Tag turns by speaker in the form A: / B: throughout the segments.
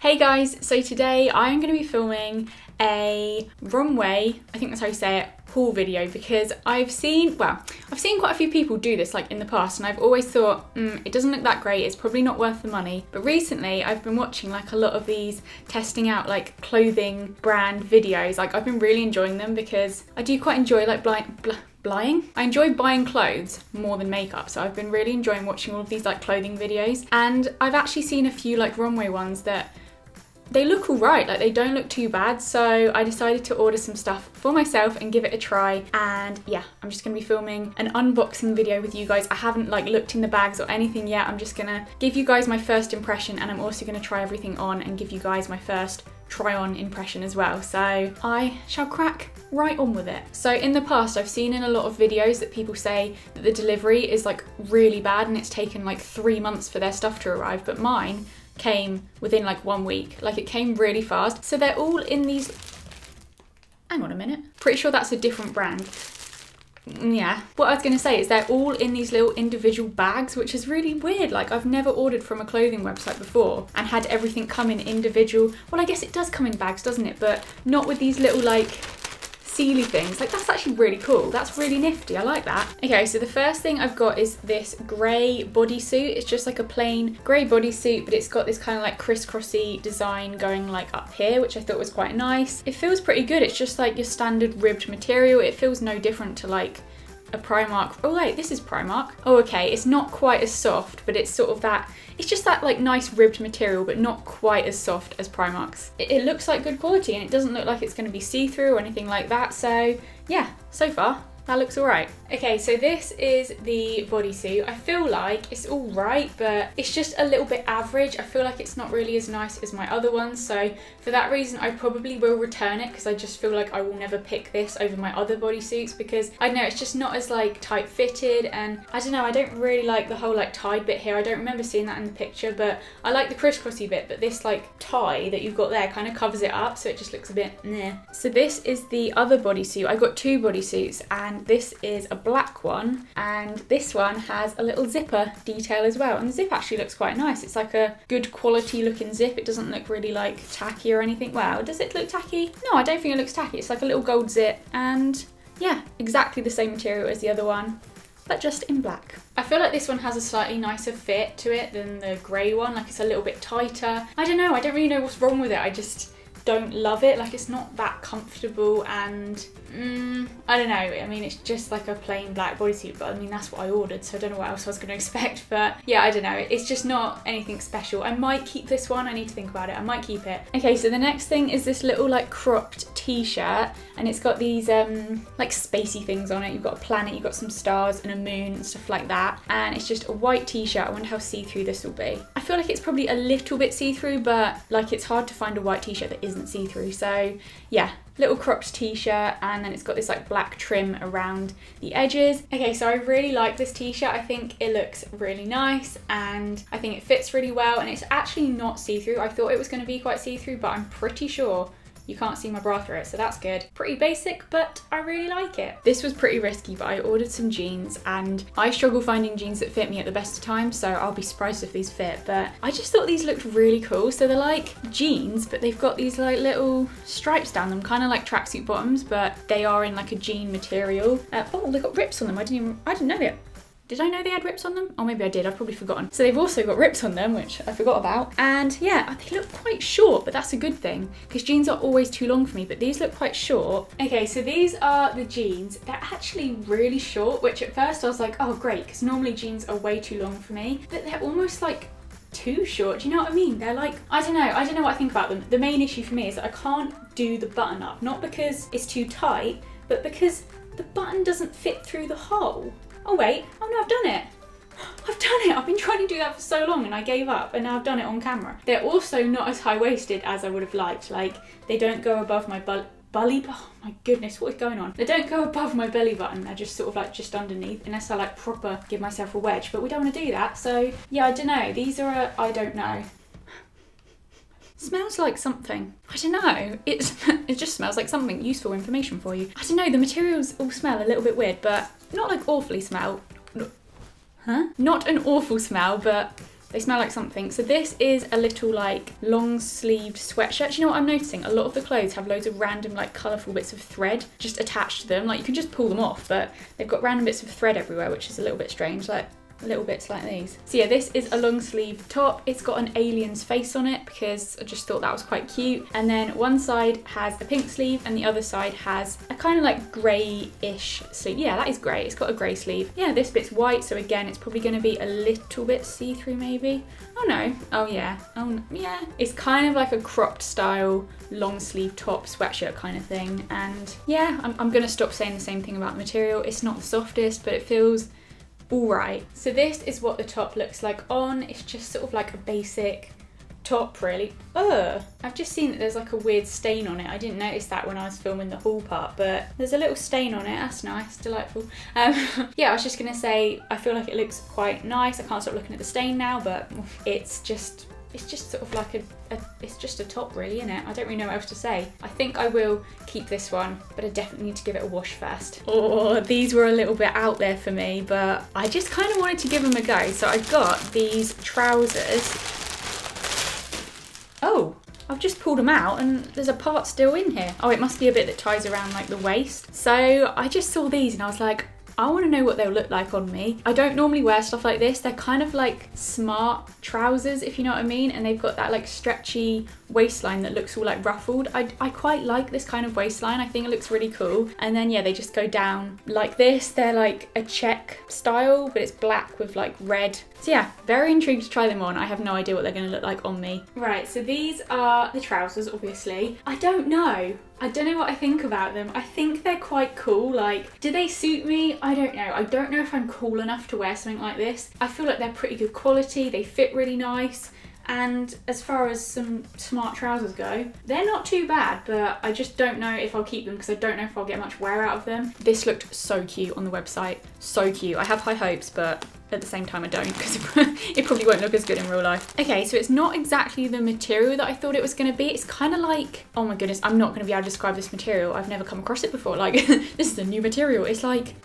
A: Hey guys, so today I'm going to be filming a ROMWE, I think that's how you say it, haul video, because I've seen quite a few people do this like in the past, and I've always thought, it doesn't look that great, it's probably not worth the money. But recently I've been watching like a lot of these testing out like clothing brand videos. Like I've been really enjoying them because I do quite enjoy like I enjoy buying clothes more than makeup, so I've been really enjoying watching all of these like clothing videos, and I've actually seen a few like ROMWE ones that they look alright, like they don't look too bad, so I decided to order some stuff for myself and give it a try. And yeah, I'm just gonna be filming an unboxing video with you guys. I haven't like looked in the bags or anything yet. I'm just gonna give you guys my first impression, and I'm also gonna try everything on and give you guys my first try on impression as well. So I shall crack right on with it. So in the past I've seen in a lot of videos that people say that the delivery is like really bad and it's taken like 3 months for their stuff to arrive, but mine came within like 1 week. Like it came really fast. So they're all in these, hang on a minute, pretty sure that's a different brand. Yeah, what I was gonna say is they're all in these little individual bags, which is really weird. Like I've never ordered from a clothing website before and had everything come in individual, well I guess it does come in bags, doesn't it? But not with these little like sealy things. Like that's actually really cool. That's really nifty. I like that. Okay, so the first thing I've got is this grey bodysuit. It's just like a plain grey bodysuit, but it's got this kind of like crisscrossy design going like up here, which I thought was quite nice. It feels pretty good. It's just like your standard ribbed material. It feels no different to like a Primark. Oh wait, this is Primark. Oh okay, it's not quite as soft, but it's sort of that, it's just that like nice ribbed material, but not quite as soft as Primark's. It looks like good quality, and it doesn't look like it's going to be see-through or anything like that. So yeah, so far that looks alright. Okay, so this is the bodysuit. I feel like it's alright, but it's just a little bit average. I feel like it's not really as nice as my other ones, so for that reason I probably will return it, because I just feel like I will never pick this over my other bodysuits, because I don't know, it's just not as like tight fitted, and I don't know, I don't really like the whole like tied bit here. I don't remember seeing that in the picture, but I like the crisscrossy bit, but this like tie that you've got there kind of covers it up, so it just looks a bit meh. So this is the other bodysuit. I got 2 bodysuits, and this is a black one, and this one has a little zipper detail as well, and the zip actually looks quite nice. It's like a good quality looking zip. It doesn't look really like tacky or anything. Wow, does it look tacky? No, I don't think it looks tacky. It's like a little gold zip, and yeah, exactly the same material as the other one, but just in black. I feel like this one has a slightly nicer fit to it than the grey one. Like it's a little bit tighter. I don't know, I don't really know what's wrong with it. I just don't love it. Like it's not that comfortable, and I don't know, I mean it's just like a plain black bodysuit, but I mean that's what I ordered, so I don't know what else I was going to expect. But yeah, I don't know, it's just not anything special. I might keep this one, I need to think about it, I might keep it. Okay, so the next thing is this little like cropped t-shirt, and it's got these like spacey things on it. You've got a planet, you've got some stars and a moon and stuff like that, and it's just a white t-shirt. I wonder how see-through this will be. I feel like it's probably a little bit see-through, but like it's hard to find a white t-shirt that isn't see-through. So yeah, little cropped t-shirt, and then it's got this like black trim around the edges. Okay, so I really like this t-shirt. I think it looks really nice, and I think it fits really well, and it's actually not see-through. I thought it was going to be quite see-through, but I'm pretty sure you can't see my bra through it, so that's good. Pretty basic, but I really like it. This was pretty risky, but I ordered some jeans, and I struggle finding jeans that fit me at the best of times, so I'll be surprised if these fit, but I just thought these looked really cool. So they're like jeans, but they've got these like little stripes down them, kind of like tracksuit bottoms, but they are in like a jean material. Oh, they've got rips on them. I didn't know that. Did I know they had rips on them? Or maybe I did, I've probably forgotten. So they've also got rips on them, which I forgot about. And yeah, they look quite short, but that's a good thing, because jeans are always too long for me, but these look quite short. Okay, so these are the jeans. They're actually really short, which at first I was like, oh great, because normally jeans are way too long for me, but they're almost like too short. Do you know what I mean? They're like, I don't know what I think about them. The main issue for me is that I can't do the button up, not because it's too tight, but because the button doesn't fit through the hole. Oh wait, oh no, I've done it. I've done it. I've been trying to do that for so long and I gave up, and now I've done it on camera. They're also not as high-waisted as I would have liked. Like they don't go above my belly. Oh my goodness, what is going on? They don't go above my belly button. They're just sort of like just underneath, unless I like proper give myself a wedge, but we don't want to do that. So yeah, I don't know. These are I don't know. Smells like something. I don't know. It just smells like something. Useful information for you. I don't know, the materials all smell a little bit weird, but not like awfully smell. Huh? Not an awful smell, but They smell like something. So this is a little like long sleeved sweatshirt. You know what I'm noticing? A lot of the clothes have loads of random like colourful bits of thread just attached to them. Like you can just pull them off, but they've got random bits of thread everywhere, which is a little bit strange. Like little bits like these. So yeah, this is a long sleeve top. It's got an alien's face on it because I just thought that was quite cute. And then one side has a pink sleeve and the other side has a kind of like greyish sleeve. Yeah, that is grey. It's got a grey sleeve. Yeah, this bit's white, so again, it's probably going to be a little bit see-through maybe. Oh no. Oh yeah. Oh yeah. It's kind of like a cropped style long sleeve top sweatshirt kind of thing. And yeah, I'm going to stop saying the same thing about the material. It's not the softest, but it feels alright. So this is what the top looks like on. It's just sort of like a basic top really. Ugh. I've just seen that there's like a weird stain on it. I didn't notice that when I was filming the haul part, but there's a little stain on it. That's nice, delightful. Yeah, I was just gonna say, I feel like it looks quite nice. I can't stop looking at the stain now, but it's just sort of like it's just a top really, isn't it? I don't really know what else to say. I think I will keep this one, but I definitely need to give it a wash first. Oh, these were a little bit out there for me, but I just kind of wanted to give them a go. So I got these trousers. Oh, I've just pulled them out and there's a part still in here. Oh, it must be a bit that ties around like the waist. So I just saw these and I was like, I want to know what they'll look like on me. I don't normally wear stuff like this. They're kind of like smart trousers, if you know what I mean. And they've got that like stretchy waistline that looks all like ruffled. I quite like this kind of waistline. I think it looks really cool. And then yeah, they just go down like this. They're like a check style, but it's black with like red. So yeah, very intrigued to try them on. I have no idea what they're going to look like on me. Right, so these are the trousers, obviously. I don't know what I think about them. I think they're quite cool. Like, do they suit me? I don't know. I don't know if I'm cool enough to wear something like this. I feel like they're pretty good quality. They fit really nice. And as far as some smart trousers go, they're not too bad, but I just don't know if I'll keep them because I don't know if I'll get much wear out of them. This looked so cute on the website. So cute. I have high hopes, but at the same time I don't because it probably won't look as good in real life. Okay, so it's not exactly the material that I thought it was going to be. It's kind of like, oh my goodness, I'm not going to be able to describe this material. I've never come across it before. Like, this is a new material. It's like,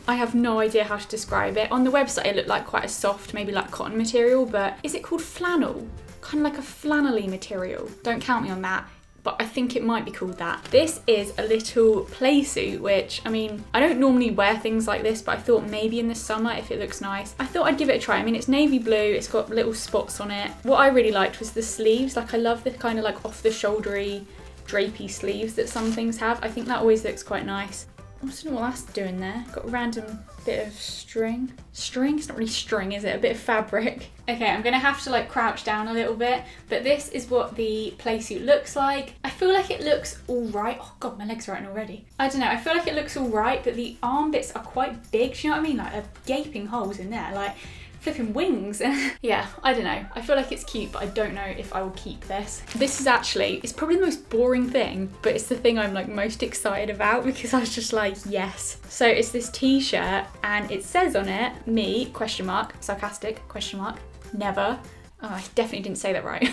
A: I have no idea how to describe it. On the website it looked like quite a soft, maybe like cotton material, but is it called flannel? Kind of like a flannel-y material. Don't count me on that, but I think it might be called that. This is a little Playsuit, which, I mean, I don't normally wear things like this, but I thought maybe in the summer, if it looks nice, I thought I'd give it a try. I mean, it's navy blue, it's got little spots on it. What I really liked was the sleeves. Like, I love the kind of like off-the-shouldery, drapey sleeves that some things have. I think that always looks quite nice. I don't know what that's doing there. Got a random bit of string. String? It's not really string, is it? A bit of fabric. Okay, I'm gonna have to like crouch down a little bit, but this is what the Playsuit looks like. I feel like it looks all right. Oh God, my legs are hurting already. I don't know, I feel like it looks all right, but the arm bits are quite big. Do you know what I mean? Like, there are gaping holes in there. Like, flipping wings. Yeah, I don't know. I feel like it's cute, but I don't know if I will keep this. This is actually, it's probably the most boring thing, but it's the thing I'm like most excited about because I was just like, yes. So it's this t-shirt and it says on it, me, question mark, sarcastic, question mark, never. Oh, I definitely didn't say that right.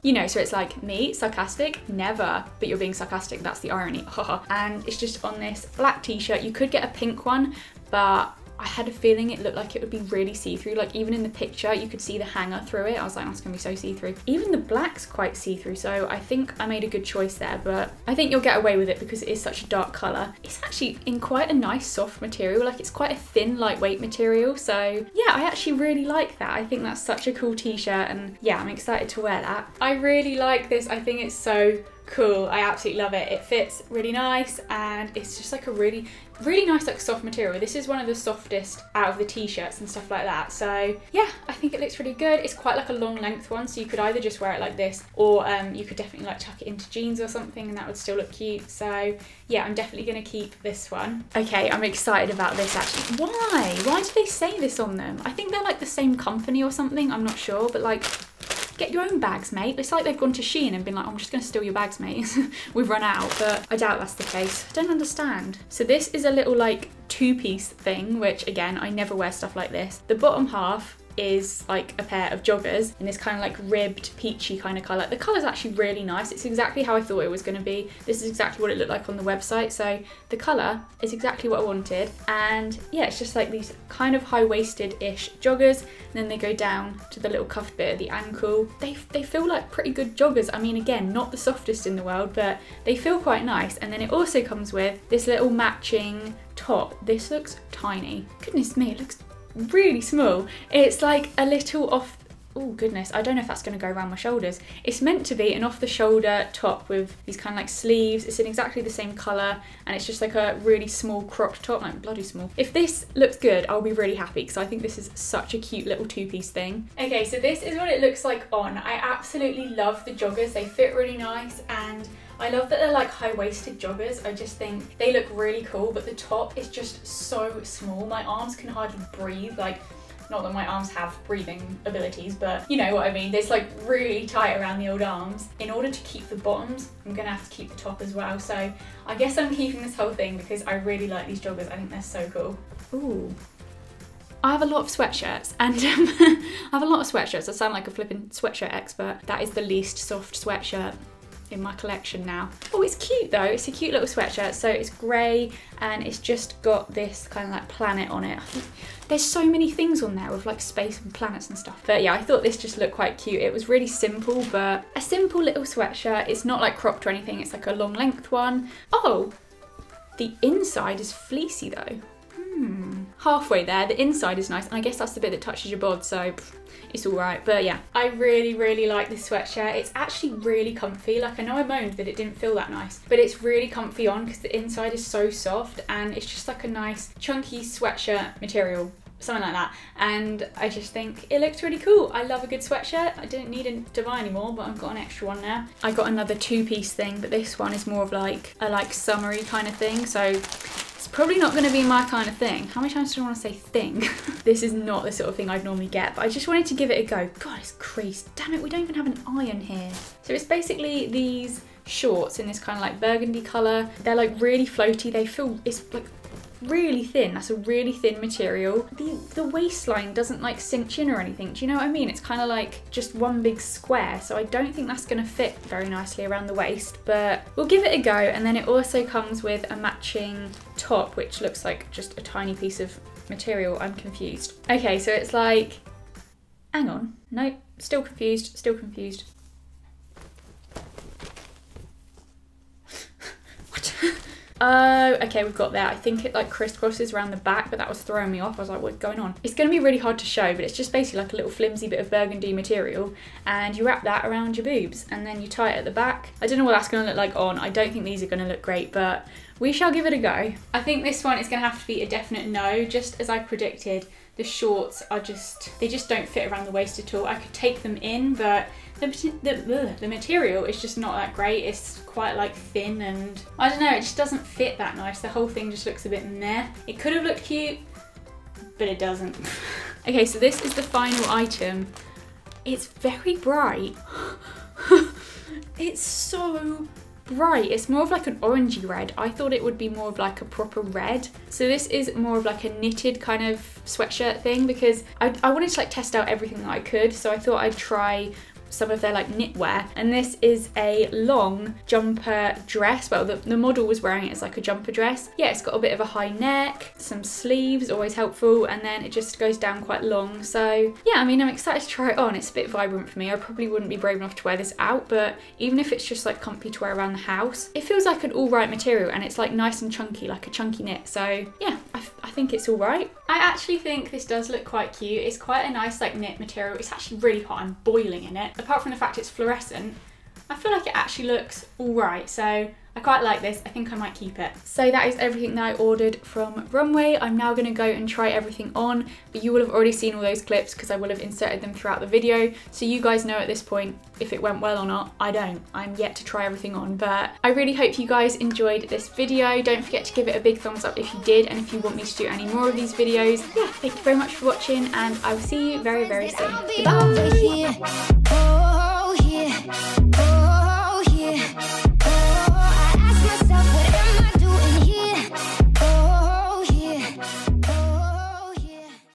A: You know, so it's like me, sarcastic, never, but you're being sarcastic, that's the irony. And it's just on this black t-shirt. You could get a pink one, but I had a feeling it looked like it would be really see-through. Like, even in the picture, you could see the hanger through it. I was like, that's gonna be so see-through. Even the black's quite see-through, so I think I made a good choice there, but I think you'll get away with it because it is such a dark colour. It's actually in quite a nice soft material. Like, it's quite a thin, lightweight material, so yeah, I actually really like that. I think that's such a cool t-shirt, and yeah, I'm excited to wear that. I really like this. I think it's so cool. I absolutely love it. It fits really nice and it's just like a really nice like soft material. This is one of the softest out of the t-shirts and stuff like that. So yeah, I think it looks really good. It's quite like a long length one, so you could either just wear it like this or you could definitely like tuck it into jeans or something and that would still look cute. So yeah, I'm definitely gonna keep this one. Okay, I'm excited about this actually. Why do they say this on them? I think they're like the same company or something, I'm not sure, but like, get your own bags, mate. It's like they've gone to Shein and been like, oh, I'm just gonna steal your bags, mate. We've run out, but I doubt that's the case. I don't understand. So this is a little like two-piece thing, which again, I never wear stuff like this. The bottom half is like a pair of joggers in this kind of like ribbed peachy kind of colour. The colour's actually really nice. It's exactly how I thought it was going to be. This is exactly what it looked like on the website, so the colour is exactly what I wanted. And yeah, it's just like these kind of high-waisted-ish joggers, and then they go down to the little cuffed bit at the ankle. They feel like pretty good joggers. I mean, again, not the softest in the world, but they feel quite nice. And then it also comes with this little matching top. This looks tiny. Goodness me, it looks really small. It's like a little off, oh goodness, I don't know if that's going to go around my shoulders. It's meant to be an off the shoulder top with these kind of like sleeves. It's in exactly the same colour, and it's just like a really small cropped top, like bloody small. If this looks good, I'll be really happy because I think this is such a cute little two-piece thing. Okay, so this is what it looks like on. I absolutely love the joggers. They fit really nice, and I love that they're like high-waisted joggers. I just think they look really cool, but the top is just so small. My arms can hardly breathe. Like, not that my arms have breathing abilities, but you know what I mean. It's like really tight around the old arms. In order to keep the bottoms, I'm gonna have to keep the top as well. So I guess I'm keeping this whole thing because I really like these joggers. I think they're so cool. Ooh. I have a lot of sweatshirts, and I have a lot of sweatshirts. I sound like a flipping sweatshirt expert. That is the least soft sweatshirt in my collection now. Oh, it's cute though. It's a cute little sweatshirt. So it's grey and it's just got this kind of like planet on it. I think there's so many things on there with like space and planets and stuff. But yeah, I thought this just looked quite cute. It was really simple, but a simple little sweatshirt. It's not like cropped or anything. It's like a long length one. Oh, the inside is fleecy though. Halfway there, the inside is nice, and I guess that's the bit that touches your bod, so it's all right. But yeah, I really like this sweatshirt. It's actually really comfy. Like, I know I moaned that it didn't feel that nice, but it's really comfy on because the inside is so soft, and it's just like a nice chunky sweatshirt material, something like that. And I just think it looks really cool. I love a good sweatshirt. I didn't need to buy any more, but I've got an extra one now. I got another two-piece thing, but this one is more of like a summery kind of thing, so probably not going to be my kind of thing. How many times do I want to say thing? This is not the sort of thing I'd normally get, but I just wanted to give it a go. God, it's creased. Damn it, we don't even have an iron here. So it's basically these shorts in this kind of like burgundy colour. They're like really floaty. They feel, it's like really thin. That's a really thin material. The waistline doesn't like cinch in or anything. Do you know what I mean? It's kind of like just one big square, so I don't think that's going to fit very nicely around the waist, but we'll give it a go. And then it also comes with a matching top, which looks like just a tiny piece of material. I'm confused. Okay, so it's like, hang on, nope, still confused. Oh, okay, we've got that. I think it like crisscrosses around the back, but that was throwing me off. I was like, what's going on? It's going to be really hard to show, but it's just basically like a little flimsy bit of burgundy material, and you wrap that around your boobs, and then you tie it at the back. I don't know what that's going to look like on. I don't think these are going to look great, but we shall give it a go. I think this one is going to have to be a definite no, just as I predicted. The shorts are they just don't fit around the waist at all. I could take them in, but the material is just not that great. It's quite like thin, and I don't know, it just doesn't fit that nice. The whole thing just looks a bit meh. It could have looked cute, but it doesn't. Okay, so this is the final item. It's very bright. It's so bright. It's more of like an orangey red. I thought it would be more of like a proper red. So this is more of like a knitted kind of sweatshirt thing, because I wanted to like test out everything that I could. So I thought I'd try some of their like knitwear, and this is a long jumper dress. Well, the model was wearing it as like a jumper dress. Yeah, it's got a bit of a high neck, some sleeves, always helpful, and then it just goes down quite long. So yeah, I mean, I'm excited to try it on. It's a bit vibrant for me. I probably wouldn't be brave enough to wear this out, but even if it's just like comfy to wear around the house, it feels like an all right material, and it's like nice and chunky, like a chunky knit. So yeah, I think it's all right. I actually think this does look quite cute. It's quite a nice like knit material. It's actually really hot. I'm boiling in it. Apart from the fact it's fluorescent, I feel like it actually looks all right. So I quite like this. I think I might keep it. So that is everything that I ordered from ROMWE. I'm now going to go and try everything on, but you will have already seen all those clips because I will have inserted them throughout the video. So you guys know at this point if it went well or not. I don't. I'm yet to try everything on, but I really hope you guys enjoyed this video. Don't forget to give it a big thumbs up if you did, and if you want me to do any more of these videos. Yeah, thank you very much for watching, and I will see you very, very soon. Goodbye.